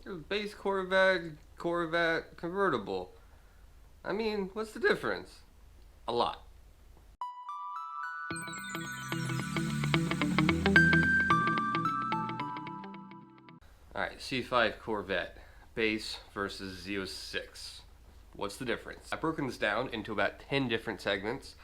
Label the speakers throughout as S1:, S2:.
S1: Base Corvette, Corvette, convertible. I mean, what's the difference? A lot. Alright, C5 Corvette, base versus Z06. What's the difference? I've broken this down into about 10 different segments,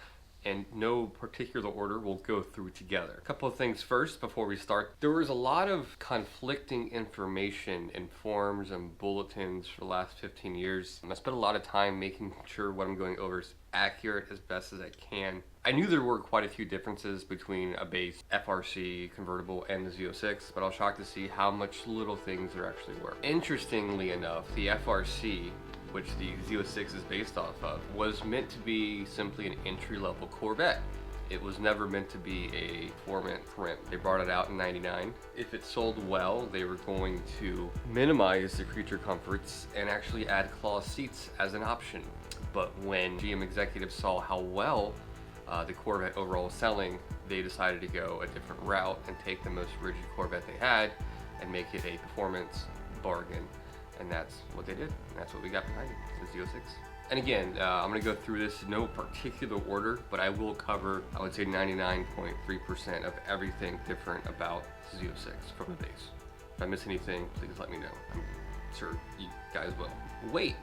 S1: and no particular order we'll go through together. A couple of things first before we start. There was a lot of conflicting information in forums and bulletins for the last 15 years. I spent a lot of time making sure what I'm going over is accurate as best as I can. I knew there were quite a few differences between a base FRC convertible and the Z06, but I was shocked to see how much little things there actually were. Interestingly enough, the FRC, which the Z06 is based off of, was meant to be simply an entry-level Corvette. It was never meant to be a performance print. They brought it out in '99. If it sold well, they were going to minimize the creature comforts and actually add cloth seats as an option. But when GM executives saw how well the Corvette overall was selling, they decided to go a different route and take the most rigid Corvette they had and make it a performance bargain. And that's what they did. And that's what we got behind it, the Z06. And again, I'm going to go through this in no particular order, but I will cover, I would say 99.3% of everything different about Z06 from the base. If I miss anything, please let me know. I'm sure you guys will. Weight.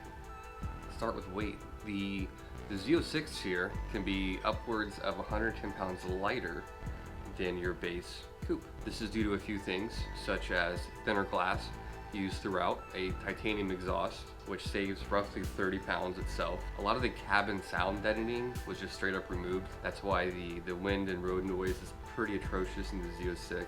S1: Let's start with weight. The Z06 here can be upwards of 110 pounds lighter than your base coupe. This is due to a few things, such as thinner glass used throughout, a titanium exhaust, which saves roughly 30 pounds itself. A lot of the cabin sound deadening was just straight up removed. That's why the wind and road noise is pretty atrocious in the Z06.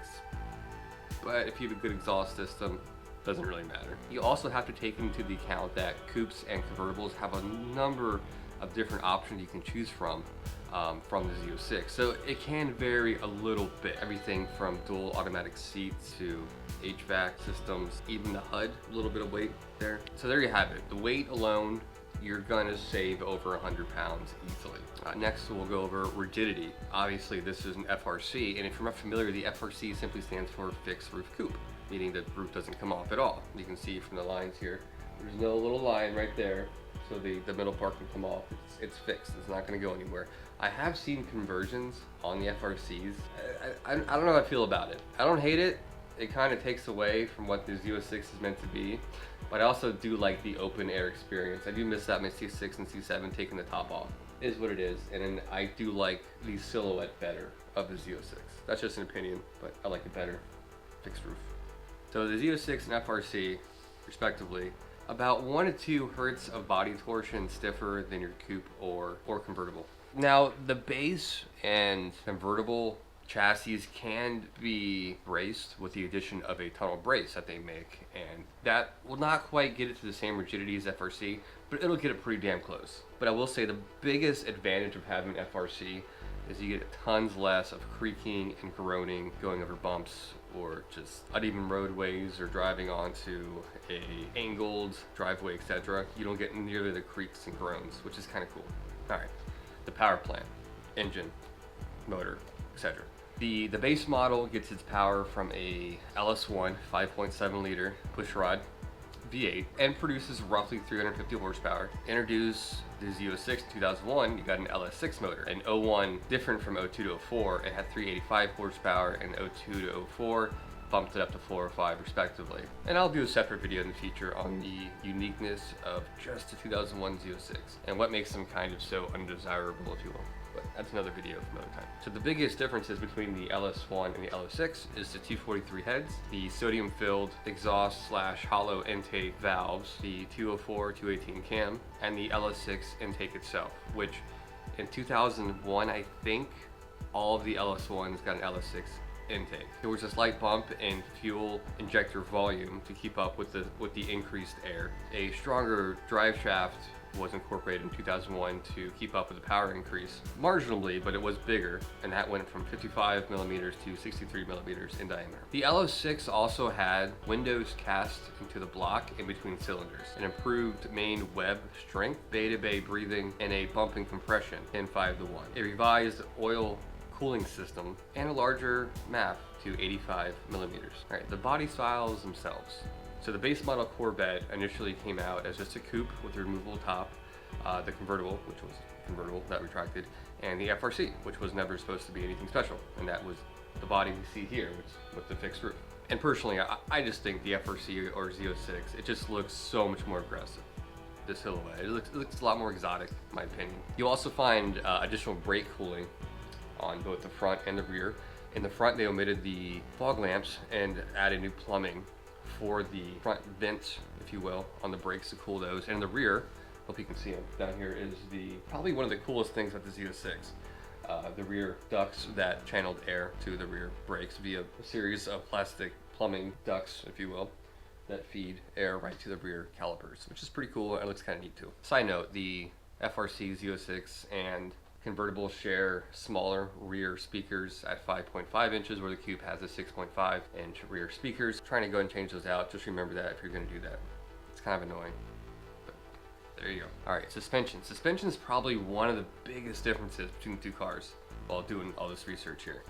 S1: But if you have a good exhaust system, doesn't really matter. You also have to take into the account that coupes and convertibles have a number of different options you can choose from the Z06. So it can vary a little bit. Everything from dual automatic seats to HVAC systems, even the HUD, a little bit of weight there. So there you have it. The weight alone, you're gonna save over 100 pounds easily. Next, we'll go over rigidity. Obviously, this is an FRC, and if you're not familiar, the FRC simply stands for fixed roof coupe, meaning the roof doesn't come off at all. You can see from the lines here, there's no little line right there, so the middle part can come off. It's fixed, it's not gonna go anywhere. I have seen conversions on the FRCs. I don't know how I feel about it. I don't hate it. It kind of takes away from what the Z06 is meant to be, but I also do like the open air experience. I do miss that my C6 and C7 taking the top off. It is what it is, and then I do like the silhouette better of the Z06. That's just an opinion, but I like it better. Fixed roof. So the Z06 and FRC, respectively, about 1 to 2 hertz of body torsion stiffer than your coupe or convertible. Now, the base and convertible chassis can be braced with the addition of a tunnel brace that they make, and that will not quite get it to the same rigidity as FRC, but it'll get it pretty damn close. But I will say the biggest advantage of having FRC is you get tons less of creaking and groaning going over bumps or just uneven roadways or driving onto a angled driveway, etc. You don't get nearly the creaks and groans, which is kind of cool. All right, the power plant, engine, motor, etc. The base model gets its power from a LS1 5.7 liter pushrod V8 and produces roughly 350 horsepower. Introduced the Z06 in 2001, you got an LS6 motor. In 01, different from 02 to 04, it had 385 horsepower, and 02 to 04 bumped it up to 405 respectively. And I'll do a separate video in the future on the uniqueness of just the 2001 Z06 and what makes them kind of so undesirable, if you will. But that's another video for another time. So the biggest differences between the LS1 and the LS6 is the 243 heads, the sodium-filled exhaust/hollow intake valves, the 204, 218 cam, and the LS6 intake itself, which in 2001, I think all of the LS1s got an LS6 intake. There was a slight bump in fuel injector volume to keep up with the increased air. A stronger drive shaft was incorporated in 2001 to keep up with the power increase marginally, but it was bigger, and that went from 55 millimeters to 63 millimeters in diameter. The LS6 also had windows cast into the block in between cylinders, an improved main web strength, beta bay breathing, and a bumping compression in 5:1. A revised oil cooling system and a larger map to 85 millimeters. All right, the body styles themselves. So the base model Corvette initially came out as just a coupe with a removable top, the convertible, which was convertible that retracted, and the FRC, which was never supposed to be anything special, and that was the body we see here, which with the fixed roof. And personally, I just think the FRC or Z06, it just looks so much more aggressive. This silhouette, it looks a lot more exotic, in my opinion. You'll also find additional brake cooling on both the front and the rear. In the front, they omitted the fog lamps and added new plumbing for the front vents, if you will, on the brakes to cool those. And in the rear, hope you can see them down here, is probably one of the coolest things about the Z06. The rear ducts that channeled air to the rear brakes via a series of plastic plumbing ducts, if you will, that feed air right to the rear calipers, which is pretty cool. It looks kind of neat too. Side note, the FRC Z06 and convertible share smaller rear speakers at 5.5 inches, where the coupe has a 6.5 inch rear speakers. Trying to go and change those out. Just remember that if you're going to do that. It's kind of annoying. But there you go. All right, suspension. Suspension is probably one of the biggest differences between the two cars while doing all this research here.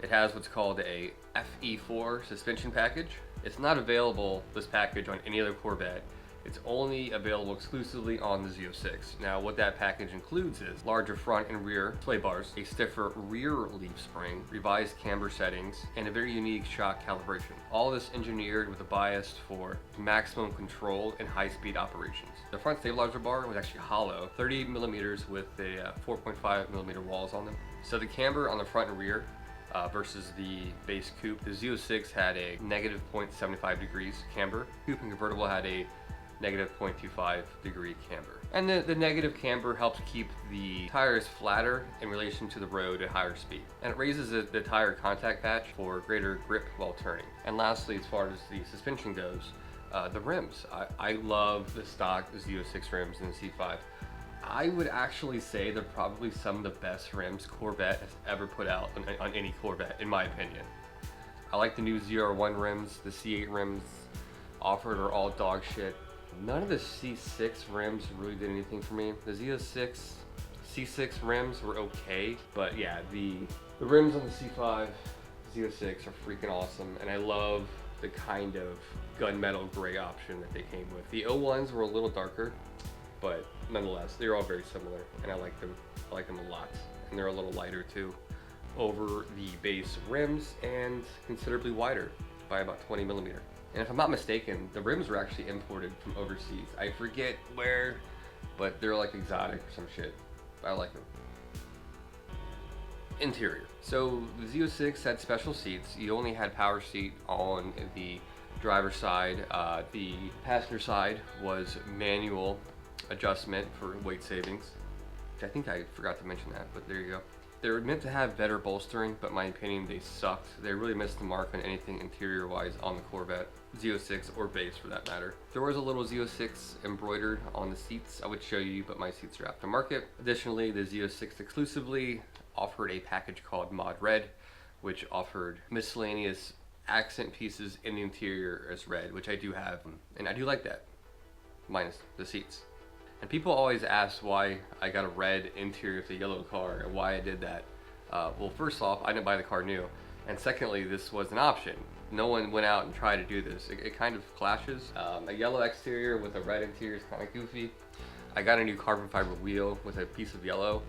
S1: It has what's called a FE4 suspension package. It's not available, this package, on any other Corvette. It's only available exclusively on the Z06. Now, what that package includes is larger front and rear sway bars, a stiffer rear leaf spring, revised camber settings, and a very unique shock calibration. All this engineered with a bias for maximum control and high-speed operations. The front stabilizer bar was actually hollow, 38 millimeters with a 4.5 millimeter walls on them. So the camber on the front and rear versus the base coupe, the Z06 had a negative 0.75 degrees camber. Coupe and convertible had a negative 0.25 degree camber. And the negative camber helps keep the tires flatter in relation to the road at higher speed. And it raises the tire contact patch for greater grip while turning. And lastly, as far as the suspension goes, the rims. I love the stock Z06 rims in the C5. I would actually say they're probably some of the best rims Corvette has ever put out on any Corvette, in my opinion. I like the new ZR1 rims. The C8 rims offered are all dog shit. None of the C6 rims really did anything for me. The Z06, C6 rims were okay, but yeah, the rims on the C5, Z06 are freaking awesome, and I love the kind of gunmetal gray option that they came with. The 01s were a little darker, but nonetheless, they're all very similar, and I like them. I like them a lot, and they're a little lighter too over the base rims and considerably wider by about 20 millimeter. And if I'm not mistaken, the rims were actually imported from overseas. I forget where, but they're like exotic or some shit. I like them. Interior. So the Z06 had special seats. You only had power seat on the driver's side. The passenger side was manual adjustment for weight savings. I think I forgot to mention that, but there you go. They were meant to have better bolstering, but in my opinion, they sucked. They really missed the mark on anything interior-wise on the Corvette, Z06 or base for that matter. There was a little Z06 embroidered on the seats I would show you, but my seats are aftermarket. Additionally, the Z06 exclusively offered a package called Mod Red, which offered miscellaneous accent pieces in the interior as red, which I do have, and I do like that, minus the seats. And people always ask why I got a red interior with a yellow car and why I did that. Well, first off, I didn't buy the car new. And secondly, this was an option. No one went out and tried to do this. It kind of clashes. A yellow exterior with a red interior is kind of goofy. I got a new carbon fiber wheel with a piece of yellow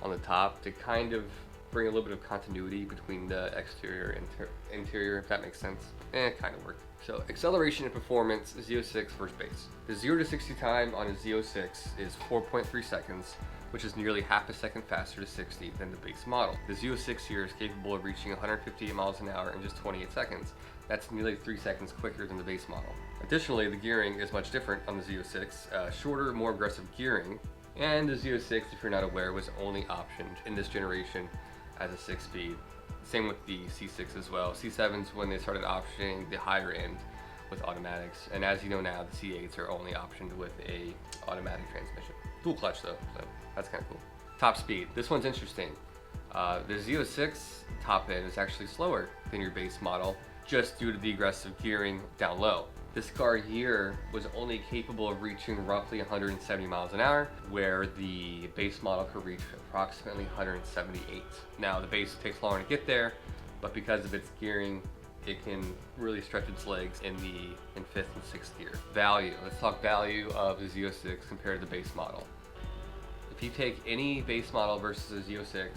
S1: on the top to kind of bring a little bit of continuity between the exterior and interior, if that makes sense. It kind of worked. So acceleration and performance, Z06 versus base. The 0 to 60 time on a Z06 is 4.3 seconds, which is nearly half a second faster to 60 than the base model. The Z06 here is capable of reaching 158 miles an hour in just 28 seconds. That's nearly 3 seconds quicker than the base model. Additionally, the gearing is much different on the Z06, shorter, more aggressive gearing, and the Z06, if you're not aware, was only optioned in this generation as a 6-speed. Same with the C6 as well. C7s, when they started optioning the higher end with automatics, and as you know now, the C8s are only optioned with a automatic transmission. Dual clutch though, so that's kind of cool. Top speed. This one's interesting. The Z06 top end is actually slower than your base model, just due to the aggressive gearing down low. This car here was only capable of reaching roughly 170 miles an hour, where the base model could reach approximately 178. Now, the base takes longer to get there, but because of its gearing it can really stretch its legs in 5th and 6th gear. Value. Let's talk value of the Z06 compared to the base model. If you take any base model versus a Z06,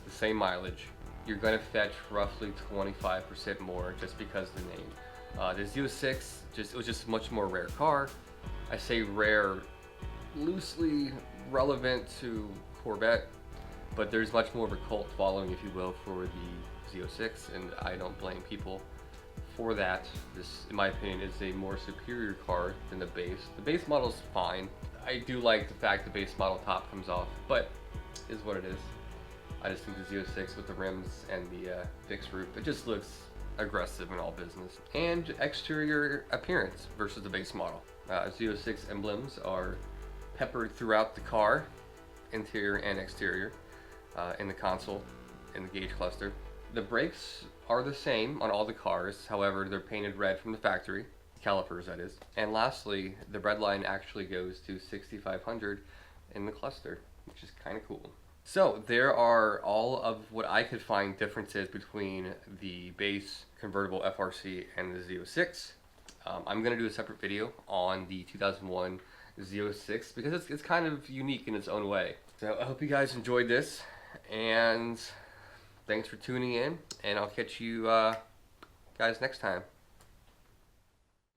S1: the same mileage, you're going to fetch roughly 25% more just because of the name. The Z06, it was just a much more rare car. I say rare loosely relevant to Corvette, but there's much more of a cult following, if you will, for the Z06, and I don't blame people for that. This, in my opinion, is a more superior car than the base. The base model's fine. I do like the fact the base model top comes off, but is what it is. I just think the Z06 with the rims and the fixed roof, it just looks aggressive in all business. And exterior appearance versus the base model. Z06 emblems are peppered throughout the car, interior and exterior, in the console, in the gauge cluster. The brakes are the same on all the cars, however they're painted red from the factory, calipers that is. And lastly, the red line actually goes to 6500 in the cluster, which is kind of cool. So there are all of what I could find differences between the base convertible FRC and the Z06. I'm going to do a separate video on the 2001 Z06 because it's kind of unique in its own way. So I hope you guys enjoyed this, and thanks for tuning in, and I'll catch you guys next time.